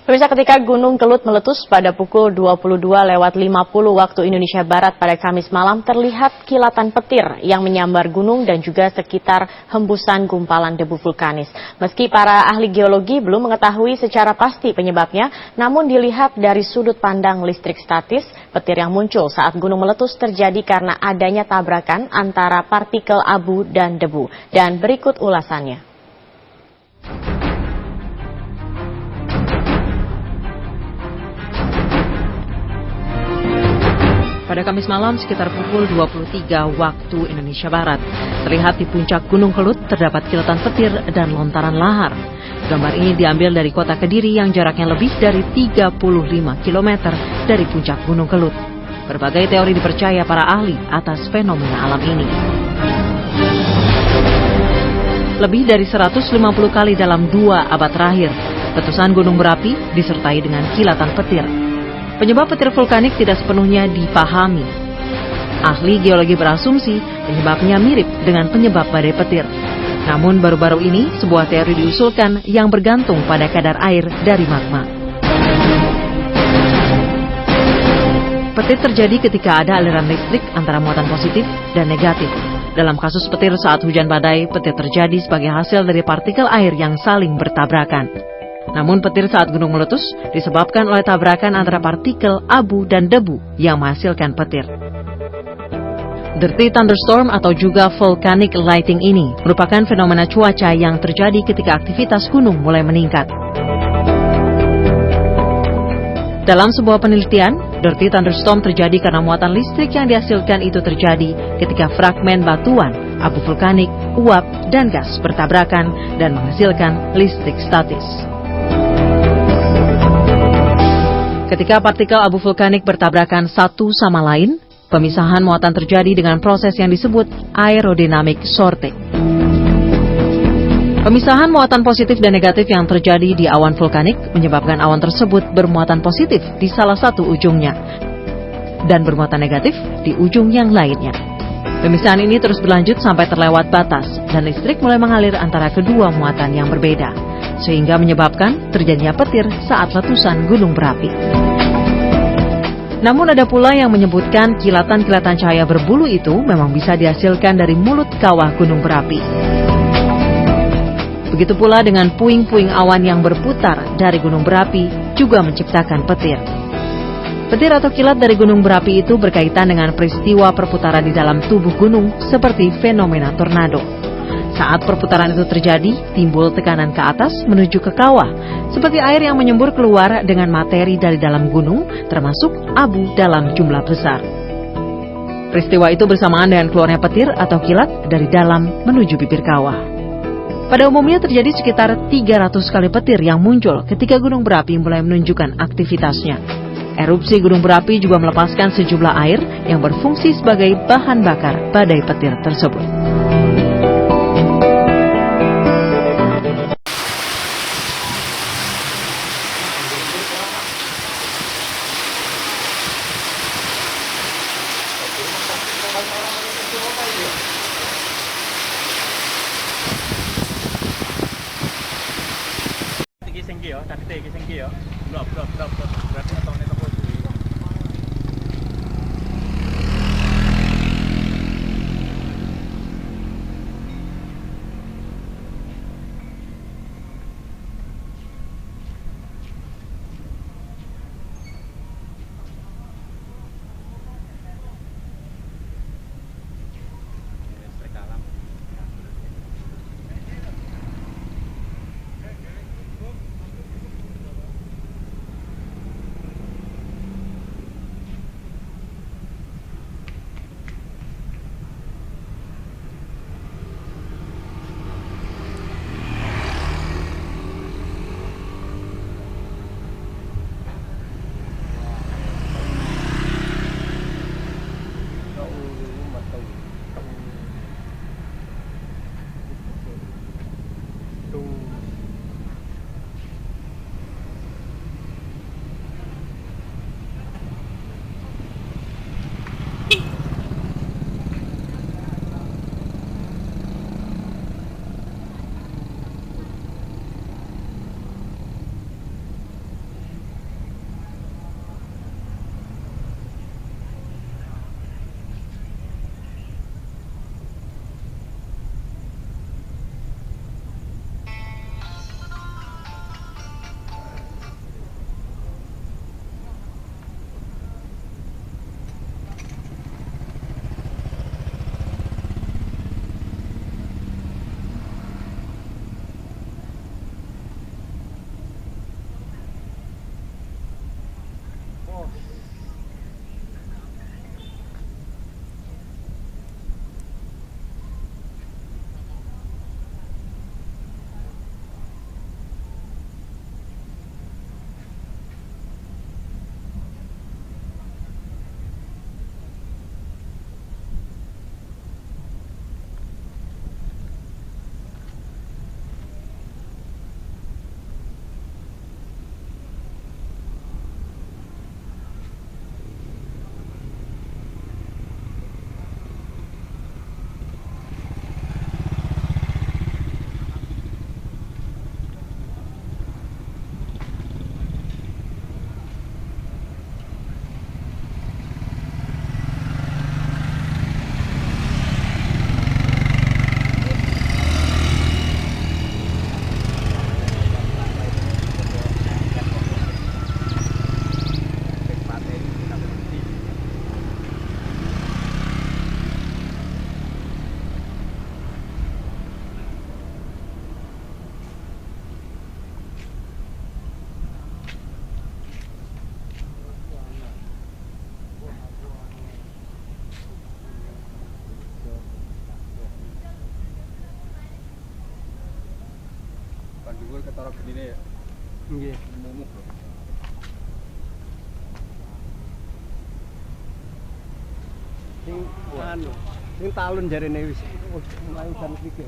Pemirsa, ketika Gunung Kelut meletus pada pukul 22.50 waktu Indonesia Barat pada Kamis malam, terlihat kilatan petir yang menyambar gunung dan juga sekitar hembusan gumpalan debu vulkanis. Meski para ahli geologi belum mengetahui secara pasti penyebabnya, namun dilihat dari sudut pandang listrik statis, petir yang muncul saat gunung meletus terjadi karena adanya tabrakan antara partikel abu dan debu. Dan berikut ulasannya. Pada Kamis malam sekitar pukul 23 waktu Indonesia Barat, terlihat di puncak Gunung Kelut terdapat kilatan petir dan lontaran lahar. Gambar ini diambil dari kota Kediri yang jaraknya lebih dari 35 km dari puncak Gunung Kelut. Berbagai teori dipercaya para ahli atas fenomena alam ini. Lebih dari 150 kali dalam 2 abad terakhir, letusan gunung berapi disertai dengan kilatan petir. Penyebab petir vulkanik tidak sepenuhnya dipahami. Ahli geologi berasumsi penyebabnya mirip dengan penyebab badai petir. Namun baru-baru ini sebuah teori diusulkan yang bergantung pada kadar air dari magma. Petir terjadi ketika ada aliran listrik antara muatan positif dan negatif. Dalam kasus petir saat hujan badai, petir terjadi sebagai hasil dari partikel air yang saling bertabrakan. Namun petir saat gunung meletus disebabkan oleh tabrakan antara partikel abu dan debu yang menghasilkan petir. Dirty thunderstorm atau juga volcanic lighting ini merupakan fenomena cuaca yang terjadi ketika aktivitas gunung mulai meningkat. Dalam sebuah penelitian, dirty thunderstorm terjadi karena muatan listrik yang dihasilkan itu terjadi ketika fragmen batuan, abu vulkanik, uap, dan gas bertabrakan dan menghasilkan listrik statis. Ketika partikel abu vulkanik bertabrakan satu sama lain, pemisahan muatan terjadi dengan proses yang disebut aerodinamik sorting. Pemisahan muatan positif dan negatif yang terjadi di awan vulkanik menyebabkan awan tersebut bermuatan positif di salah satu ujungnya dan bermuatan negatif di ujung yang lainnya. Pemisahan ini terus berlanjut sampai terlewat batas dan listrik mulai mengalir antara kedua muatan yang berbeda, sehingga menyebabkan terjadinya petir saat letusan gunung berapi. Namun ada pula yang menyebutkan kilatan-kilatan cahaya berbulu itu memang bisa dihasilkan dari mulut kawah gunung berapi. Begitu pula dengan puing-puing awan yang berputar dari gunung berapi juga menciptakan petir. Petir atau kilat dari gunung berapi itu berkaitan dengan peristiwa perputaran di dalam tubuh gunung seperti fenomena tornado. Saat perputaran itu terjadi, timbul tekanan ke atas menuju ke kawah, seperti air yang menyembur keluar dengan materi dari dalam gunung, termasuk abu dalam jumlah besar. Peristiwa itu bersamaan dengan keluarnya petir atau kilat dari dalam menuju bibir kawah. Pada umumnya terjadi sekitar 300 kali petir yang muncul ketika gunung berapi mulai menunjukkan aktivitasnya. Erupsi gunung berapi juga melepaskan sejumlah air yang berfungsi sebagai bahan bakar badai petir tersebut. Tinggi ya, tadi tinggi ya. Blok. Berarti tahun itu gue ketara begini ya. Nggih. Mumuk loh. Sing anu, sing talun jarene wis mulai udan iki.